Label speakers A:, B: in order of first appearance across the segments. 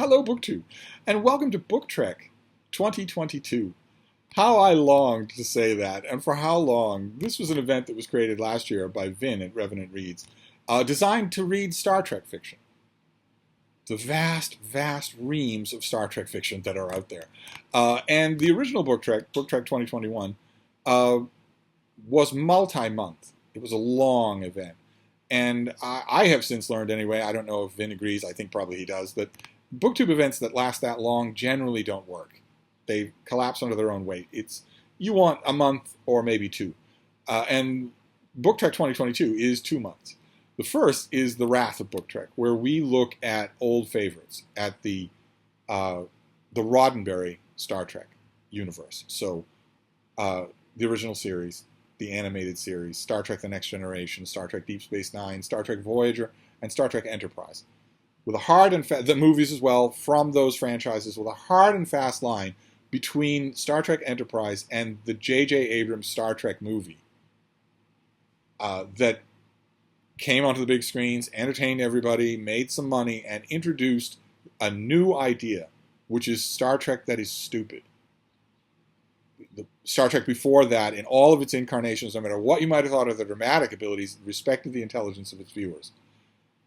A: Hello, BookTube, and welcome to Book Trek 2022. How I longed to say that, and for how long. This was an event that was created last year by Vin at Revenant Reads, designed to read Star Trek fiction. The vast, vast reams of Star Trek fiction that are out there. And the original Book Trek 2021, was multi-month. It was a long event. And I have since learned anyway, I don't know if Vin agrees, I think probably he does, that BookTube events that last that long generally don't work. They collapse under their own weight. You want a month or maybe two. And Book Trek 2022 is 2 months. The first is the Wrath of Book Trek, where we look at old favorites, at the Roddenberry Star Trek universe. So the original series, the animated series, Star Trek The Next Generation, Star Trek Deep Space Nine, Star Trek Voyager, and Star Trek Enterprise. With a hard and fast, the movies as well, from those franchises, with a hard and fast line between Star Trek Enterprise and the J.J. Abrams Star Trek movie that came onto the big screens, entertained everybody, made some money, and introduced a new idea, which is Star Trek that is stupid. The Star Trek before that, in all of its incarnations, no matter what you might have thought of the dramatic abilities, respected the intelligence of its viewers.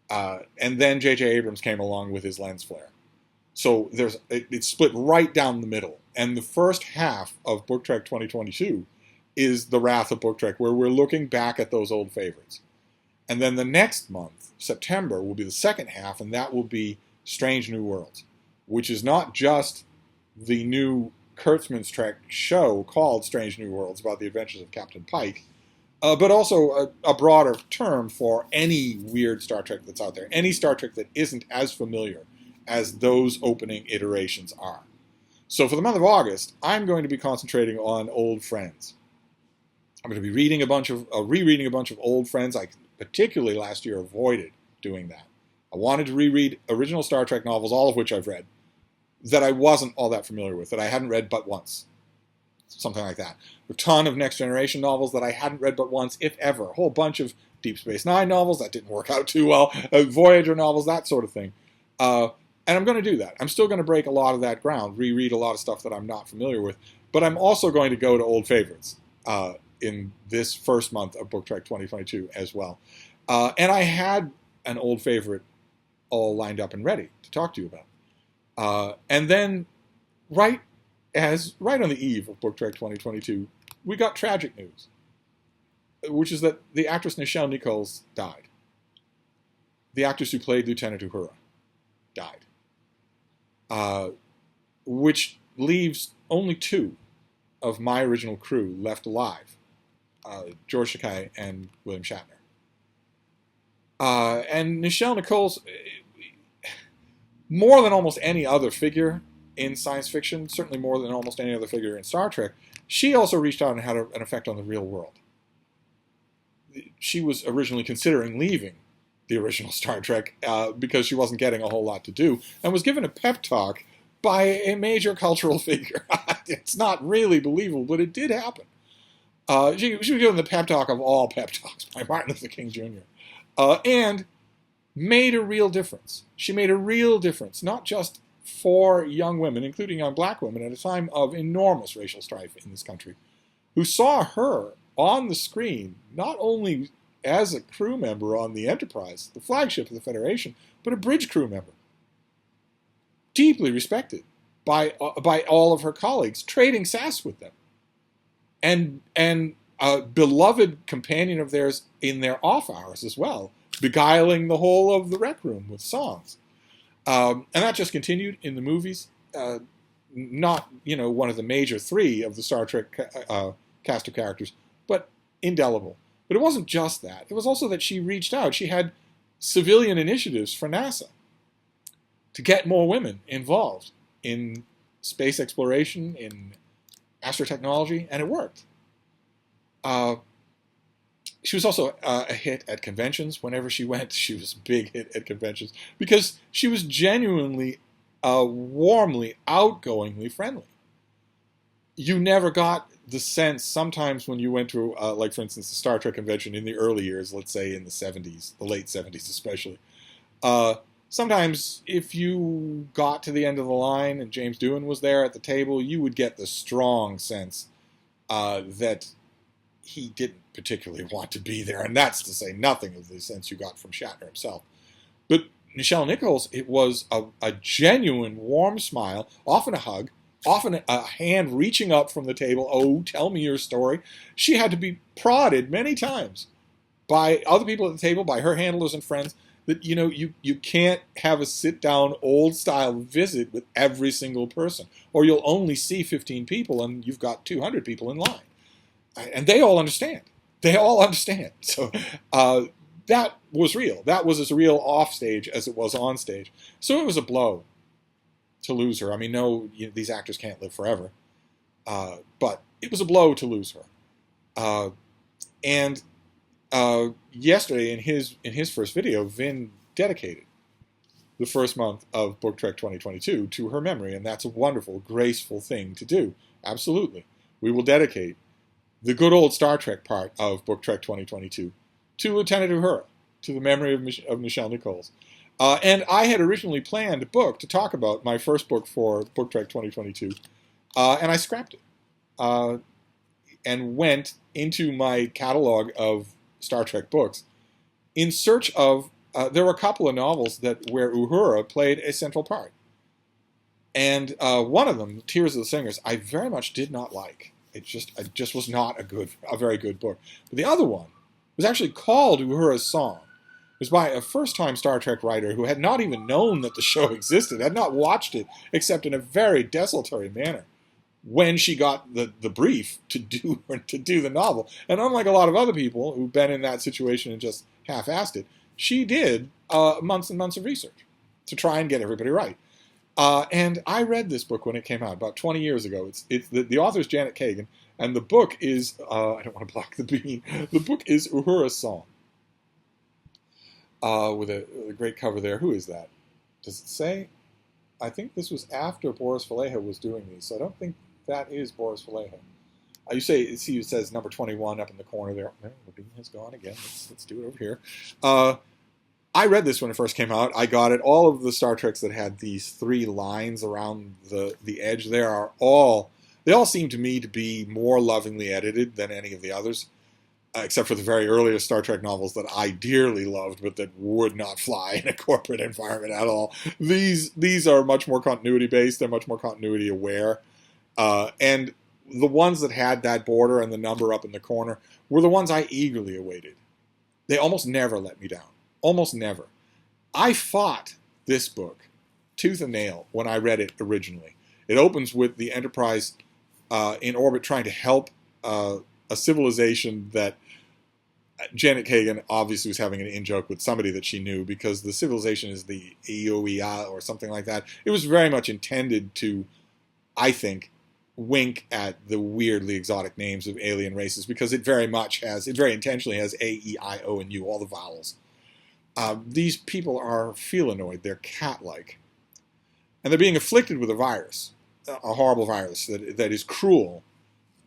A: And then J.J. Abrams came along with his lens flare. So it's split right down the middle. And the first half of Book Trek 2022 is the Wrath of Book Trek, where we're looking back at those old favorites. And then the next month, September, will be the second half, and that will be Strange New Worlds, which is not just the new Kurtzman's Trek show called Strange New Worlds about the adventures of Captain Pike, but also a broader term for any weird Star Trek that's out there, any Star Trek that isn't as familiar as those opening iterations are. So for the month of August, I'm going to be concentrating on old friends. I'm going to be rereading a bunch of old friends. I particularly last year avoided doing that. I wanted to reread original Star Trek novels, all of which I've read, that I wasn't all that familiar with, that I hadn't read but once. Something like that. A ton of Next Generation novels that I hadn't read but once, if ever. A whole bunch of Deep Space Nine novels that didn't work out too well. Voyager novels, that sort of thing. And I'm going to do that. I'm still going to break a lot of that ground, reread a lot of stuff that I'm not familiar with. But I'm also going to go to old favorites in this first month of Book Trek 2022 as well. And I had an old favorite all lined up and ready to talk to you about. And then right on the eve of Book Trek 2022, we got tragic news, which is that the actress Nichelle Nichols died. The actress who played Lieutenant Uhura died, which leaves only two of my original crew left alive, George Takei and William Shatner. And Nichelle Nichols, more than almost any other figure in science fiction, certainly more than almost any other figure in Star Trek, she also reached out and had an effect on the real world. She was originally considering leaving the original Star Trek because she wasn't getting a whole lot to do, and was given a pep talk by a major cultural figure. It's not really believable, but it did happen. She was given the pep talk of all pep talks by Martin Luther King Jr. And made a real difference. She made a real difference, not just for young women, including young black women, at a time of enormous racial strife in this country, who saw her on the screen, not only as a crew member on the Enterprise, the flagship of the Federation, but a bridge crew member. Deeply respected by all of her colleagues, trading sass with them. And a beloved companion of theirs in their off hours as well, beguiling the whole of the rec room with songs. And that just continued in the movies. Not, one of the major three of the Star Trek cast of characters, but indelible. But it wasn't just that. It was also that she reached out. She had civilian initiatives for NASA to get more women involved in space exploration, in astrotechnology, and it worked. She was also a hit at conventions. Whenever she went, she was a big hit at conventions because she was genuinely, warmly, outgoingly friendly. You never got the sense sometimes when you went to, like for instance, the Star Trek convention in the early years, let's say in the 70s, the late 70s especially, sometimes if you got to the end of the line and James Doohan was there at the table, you would get the strong sense that he didn't particularly want to be there, and that's to say nothing of the sense you got from Shatner himself. But Nichelle Nichols, it was a genuine warm smile, often a hug, often a hand reaching up from the table. Oh, tell me your story. She had to be prodded many times by other people at the table, by her handlers and friends, that you can't have a sit-down, old-style visit with every single person, or you'll only see 15 people and you've got 200 people in line. And they all understand. They all understand. So that was real. That was as real off stage as it was on stage. So it was a blow to lose her. I mean, no, these actors can't live forever. But it was a blow to lose her. And yesterday, in his first video, Vin dedicated the first month of Book Trek 2022 to her memory, and that's a wonderful, graceful thing to do. Absolutely. We will dedicate the good old Star Trek part of Book Trek 2022 to Lieutenant Uhura, to the memory of Nichelle Nichols. And I had originally planned a book to talk about, my first book for Book Trek 2022, and I scrapped it and went into my catalog of Star Trek books in search of, there were a couple of novels where Uhura played a central part. And one of them, Tears of the Singers, I very much did not like. It just was not a very good book. But the other one was actually called Uhura's Song. It was by a first-time Star Trek writer who had not even known that the show existed, had not watched it except in a very desultory manner when she got the brief to do the novel. And unlike a lot of other people who've been in that situation and just half-assed it, she did months and months of research to try and get everybody right. And I read this book when it came out about 20 years ago. The author is Janet Kagan, and the book is, I don't want to block the bean, the book is Uhura's Song. With a great cover there. Who is that? Does it say? I think this was after Boris Vallejo was doing these, so I don't think that is Boris Vallejo. You see it says number 21 up in the corner there. Oh, the bean has gone again. Let's do it over here. I read this when it first came out. I got it. All of the Star Treks that had these 3 lines around the edge there they all seem to me to be more lovingly edited than any of the others, except for the very earliest Star Trek novels that I dearly loved, but that would not fly in a corporate environment at all. These are much more continuity based. They're much more continuity aware. And the ones that had that border and the number up in the corner were the ones I eagerly awaited. They almost never let me down. Almost never. I fought this book tooth and nail when I read it originally. It opens with the Enterprise in orbit trying to help a civilization that Janet Kagan obviously was having an in-joke with somebody that she knew, because the civilization is the Eoia or something like that. It was very much intended to, I think, wink at the weirdly exotic names of alien races, because it very intentionally has A, E, I, O, and U, all the vowels. These people are felinoid, they're cat-like. And they're being afflicted with a virus, a horrible virus that is cruel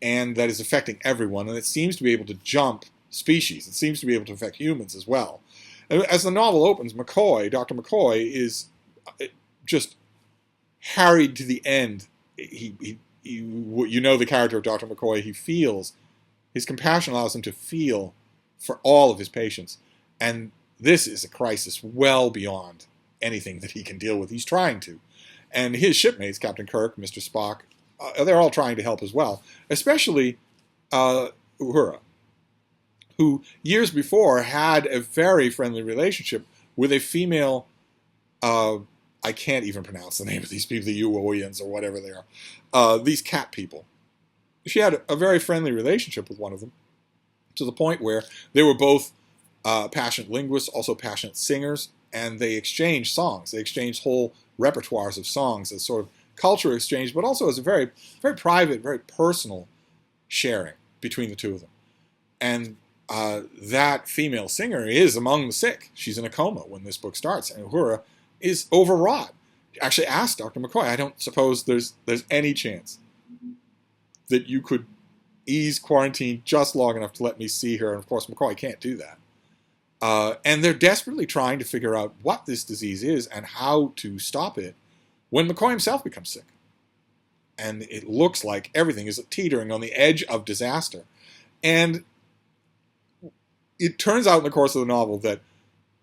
A: and that is affecting everyone, and it seems to be able to jump species. It seems to be able to affect humans as well. And as the novel opens, Dr. McCoy is just harried to the end. The character of Dr. McCoy, his compassion allows him to feel for all of his patients. And this is a crisis well beyond anything that he can deal with. He's trying to. And his shipmates, Captain Kirk, Mr. Spock, they're all trying to help as well. Especially Uhura, who years before had a very friendly relationship with a female, I can't even pronounce the name of these people, the Uoians or whatever they are, these cat people. She had a very friendly relationship with one of them, to the point where they were both passionate linguists, also passionate singers, and they exchanged songs. They exchanged whole repertoires of songs as sort of culture exchange, but also as a very, very private, very personal sharing between the two of them. And that female singer is among the sick. She's in a coma when this book starts, and Uhura is overwrought. She actually asked Dr. McCoy, I don't suppose there's any chance that you could ease quarantine just long enough to let me see her. And of course, McCoy can't do that. And they're desperately trying to figure out what this disease is and how to stop it when McCoy himself becomes sick. And it looks like everything is teetering on the edge of disaster. And it turns out in the course of the novel that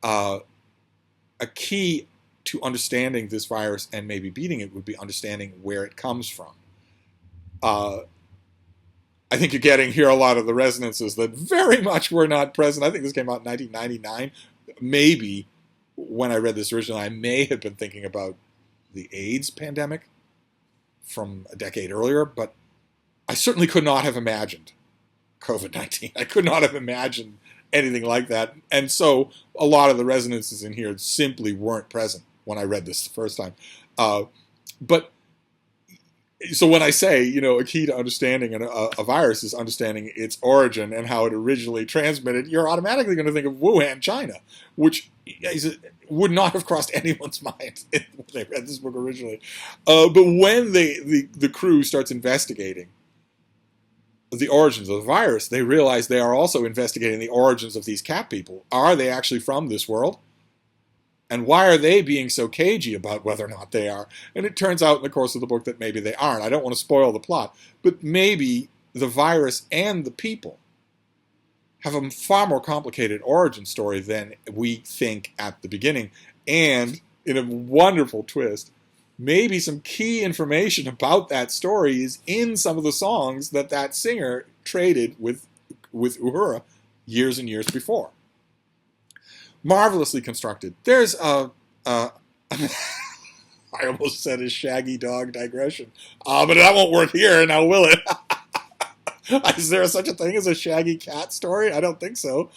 A: a key to understanding this virus and maybe beating it would be understanding where it comes from. I think you're getting here a lot of the resonances that very much were not present. I think this came out in 1999. Maybe when I read this originally, I may have been thinking about the AIDS pandemic from a decade earlier, but I certainly could not have imagined COVID-19. I could not have imagined anything like that. And so a lot of the resonances in here simply weren't present when I read this the first time. But so when I say, a key to understanding a virus is understanding its origin and how it originally transmitted, you're automatically going to think of Wuhan, China, which would not have crossed anyone's mind when they read this book originally. But when the crew starts investigating the origins of the virus, they realize they are also investigating the origins of these cat people. Are they actually from this world? And why are they being so cagey about whether or not they are? And it turns out in the course of the book that maybe they aren't. I don't want to spoil the plot, but maybe the virus and the people have a far more complicated origin story than we think at the beginning. And in a wonderful twist, maybe some key information about that story is in some of the songs that singer traded with Uhura years and years before. Marvelously constructed. There's I almost said a shaggy dog digression, but that won't work here, now will it? Is there such a thing as a shaggy cat story? I don't think so.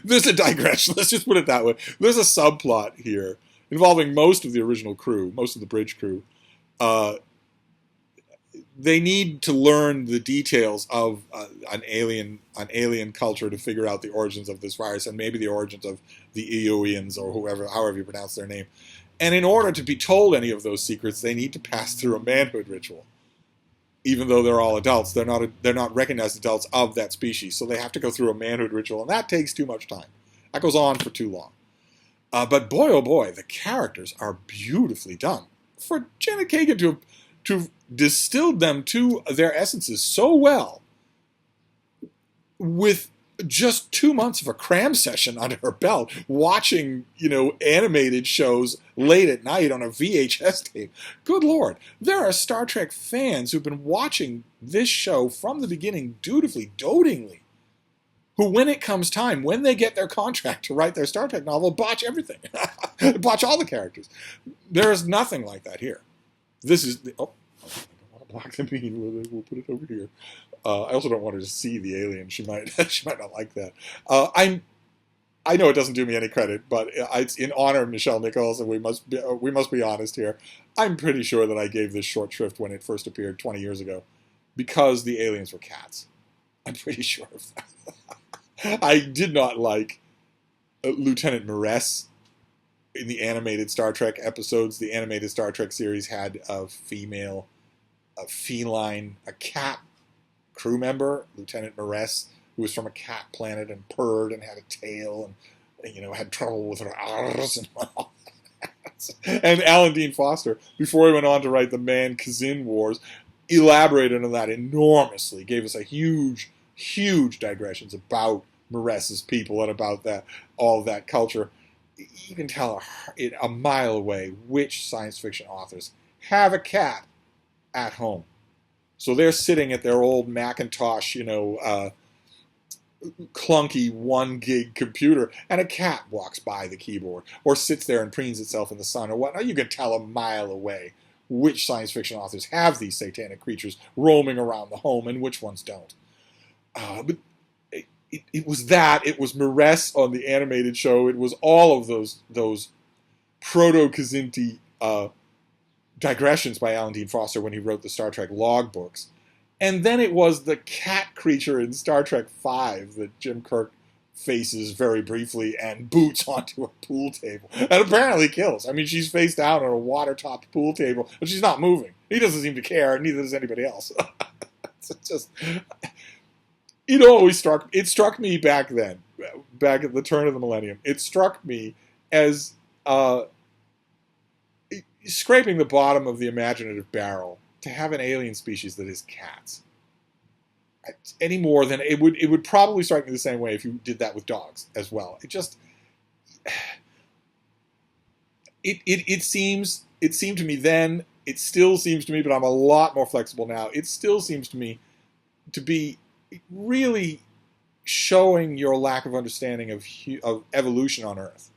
A: There's a digression. Let's just put it that way. There's a subplot here involving most of the original crew, most of the bridge crew. They need to learn the details of an alien culture to figure out the origins of this virus and maybe the origins of the Eoians or however you pronounce their name. And in order to be told any of those secrets, they need to pass through a manhood ritual. Even though they're all adults, they're not recognized adults of that species, so they have to go through a manhood ritual, and that takes too much time. That goes on for too long. But boy, oh boy, the characters are beautifully done. For Janet Kagan to have distilled them to their essences so well with just 2 months of a cram session under her belt, watching, animated shows late at night on a VHS tape. Good Lord, there are Star Trek fans who've been watching this show from the beginning dutifully, dotingly, who, when it comes time, when they get their contract to write their Star Trek novel, botch everything. Botch all the characters. There is nothing like that here. This is... I don't want to block the bean. We'll put it over here. I also don't want her to see the alien. She might not like that. I know it doesn't do me any credit, but it's in honor of Nichelle Nichols, and we must be honest here. I'm pretty sure that I gave this short shrift when it first appeared 20 years ago because the aliens were cats. I'm pretty sure of that. I did not like Lieutenant Maress in the animated Star Trek episodes. The animated Star Trek series had a feline, a cat crew member, Lieutenant Maress, who was from a cat planet and purred and had a tail and had trouble with her R's and all that. And Alan Dean Foster, before he went on to write the Man Kazin Wars, elaborated on that enormously, gave us a huge digressions about Maress's people and about all of that culture. You can tell a mile away which science fiction authors have a cat at home. So they're sitting at their old Macintosh, clunky 1 gig computer, and a cat walks by the keyboard or sits there and preens itself in the sun or whatnot. You can tell a mile away which science fiction authors have these satanic creatures roaming around the home and which ones don't. But it was that. It was Maress on the animated show. It was all of those proto-Kazinti digressions by Alan Dean Foster when he wrote the Star Trek log books. And then it was the cat creature in Star Trek V that Jim Kirk faces very briefly and boots onto a pool table. And apparently kills. I mean, she's face down on a water-topped pool table, but she's not moving. He doesn't seem to care, and neither does anybody else. It's just... It struck me back then back at the turn of the millennium, it struck me as scraping the bottom of the imaginative barrel to have an alien species that is cats. Any more than it would probably strike me the same way if you did that with dogs as well. It seemed to me then, it still seems to me, but I'm a lot more flexible now. It still seems to me to be really showing your lack of understanding of evolution on Earth,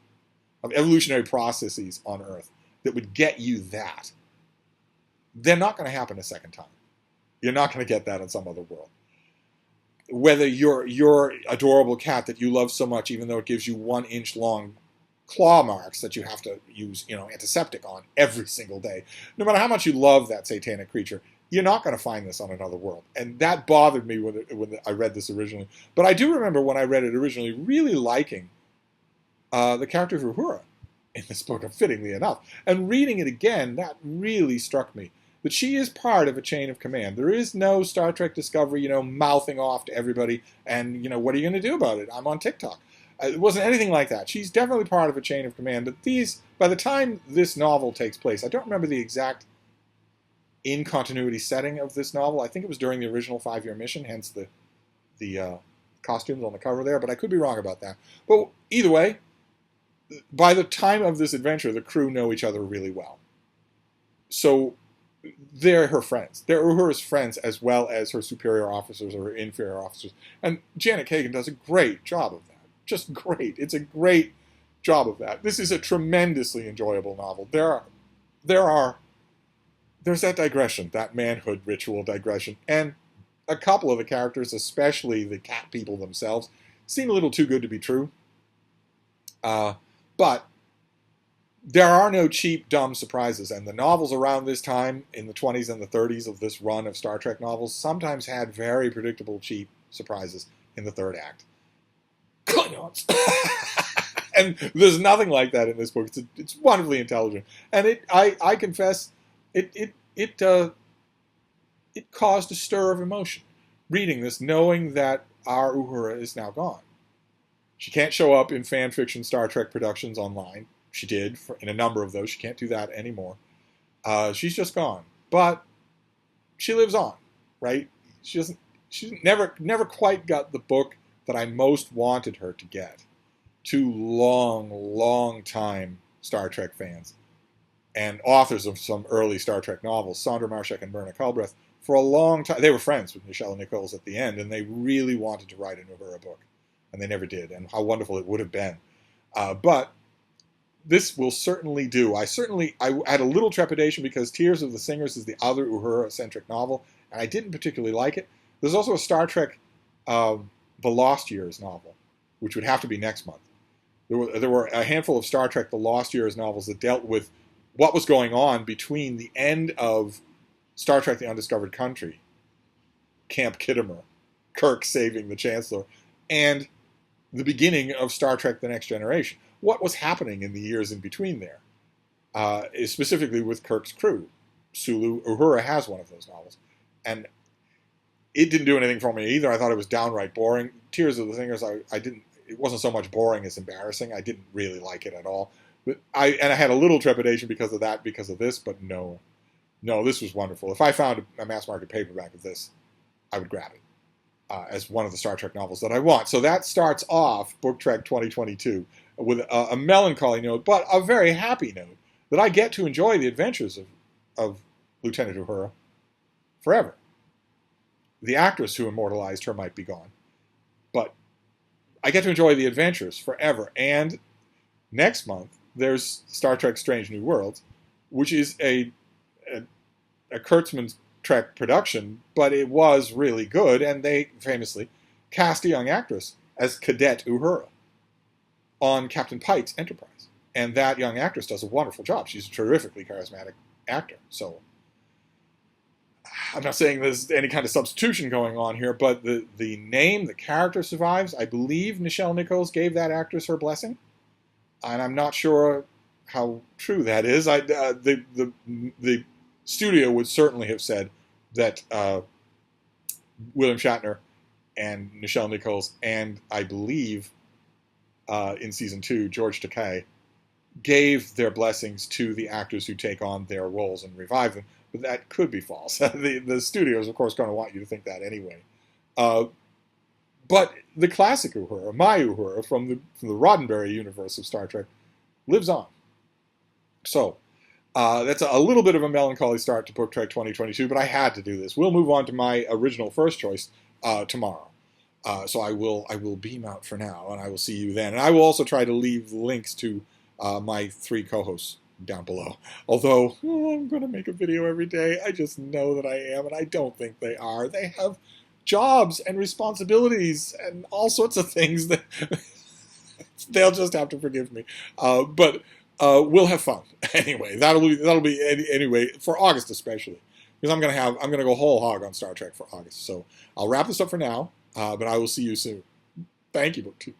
A: of evolutionary processes on Earth that would get you that. They're not going to happen a second time. You're not going to get that in some other world. Whether your adorable cat that you love so much, even though it gives you 1-inch long claw marks that you have to use, antiseptic on every single day, no matter how much you love that satanic creature, you're not going to find this on another world. And that bothered me when I read this originally. But I do remember when I read it originally really liking the character of Uhura in this book, fittingly enough. And reading it again, that really struck me. That she is part of a chain of command. There is no Star Trek Discovery, mouthing off to everybody and, what are you going to do about it? I'm on TikTok. It wasn't anything like that. She's definitely part of a chain of command. But by the time this novel takes place, I don't remember the exact in-continuity setting of this novel. I think it was during the original 5-year mission, hence the costumes on the cover there, but I could be wrong about that. But either way, by the time of this adventure, the crew know each other really well. So they're her friends. They're Uhura's friends as well as her superior officers or her inferior officers. And Janet Kagan does a great job of that. Just great. It's a great job of that. This is a tremendously enjoyable novel. There's that digression, that manhood ritual digression, and a couple of the characters, especially the cat people themselves, seem a little too good to be true. But there are no cheap, dumb surprises, and the novels around this time, in the 20s and the 30s of this run of Star Trek novels, sometimes had very predictable, cheap surprises in the third act. Klingons! And there's nothing like that in this book. It's wonderfully intelligent. And I confess, it caused a stir of emotion, reading this, knowing that our Uhura is now gone. She can't show up in fan fiction Star Trek productions online. She did in a number of those. She can't do that anymore. She's just gone. But she lives on, right? She's never quite got the book that I most wanted her to get. Two long time Star Trek fans and authors of some early Star Trek novels, Sandra Marshak and Myrna Culbreth, for a long time. They were friends with Nichelle and Nichols at the end, and they really wanted to write a Uhura book. And they never did, and how wonderful it would have been. But this will certainly do. I had a little trepidation because Tears of the Singers is the other Uhura-centric novel, and I didn't particularly like it. There's also a Star Trek The Lost Years novel, which would have to be next month. There were a handful of Star Trek The Lost Years novels that dealt with what was going on between the end of Star Trek The Undiscovered Country, Camp Khitomer, Kirk saving the Chancellor, and the beginning of Star Trek The Next Generation. What was happening in the years in between there, specifically with Kirk's crew. Sulu, Uhura has one of those novels. And it didn't do anything for me either. I thought it was downright boring. Tears of the Singers, it wasn't so much boring as embarrassing. I didn't really like it at all. But I had a little trepidation because of that, because of this, but no, this was wonderful. If I found a mass market paperback of this, I would grab it as one of the Star Trek novels that I want. So that starts off Book Trek 2022 with a melancholy note, but a very happy note that I get to enjoy the adventures of Lieutenant Uhura forever. The actress who immortalized her might be gone, but I get to enjoy the adventures forever. And next month, there's Star Trek Strange New Worlds, which is a Kurtzman's Trek production, but it was really good, and they famously cast a young actress as Cadet Uhura on Captain Pike's Enterprise. And that young actress does a wonderful job. She's a terrifically charismatic actor. So I'm not saying there's any kind of substitution going on here, but the name, the character survives. I believe Nichelle Nichols gave that actress her blessing, and I'm not sure how true that is. The studio would certainly have said that William Shatner and Nichelle Nichols and I believe in season 2, George Takei, gave their blessings to the actors who take on their roles and revive them. But that could be false. The studio is, of course, going to want you to think that anyway. But the classic Uhura, my Uhura from the Roddenberry universe of Star Trek, lives on. So that's a little bit of a melancholy start to Book Trek 2022, but I had to do this. We'll move on to my original first choice tomorrow. So I will beam out for now, and I will see you then. And I will also try to leave links to my 3 co-hosts down below. Although I'm going to make a video every day. I just know that I am, and I don't think they are. They have jobs and responsibilities and all sorts of things that they'll just have to forgive me. But we'll have fun anyway. That'll be anyway for August especially, because I'm gonna go whole hog on Star Trek for August. So I'll wrap this up for now, but I will see you soon. Thank you, BookTube.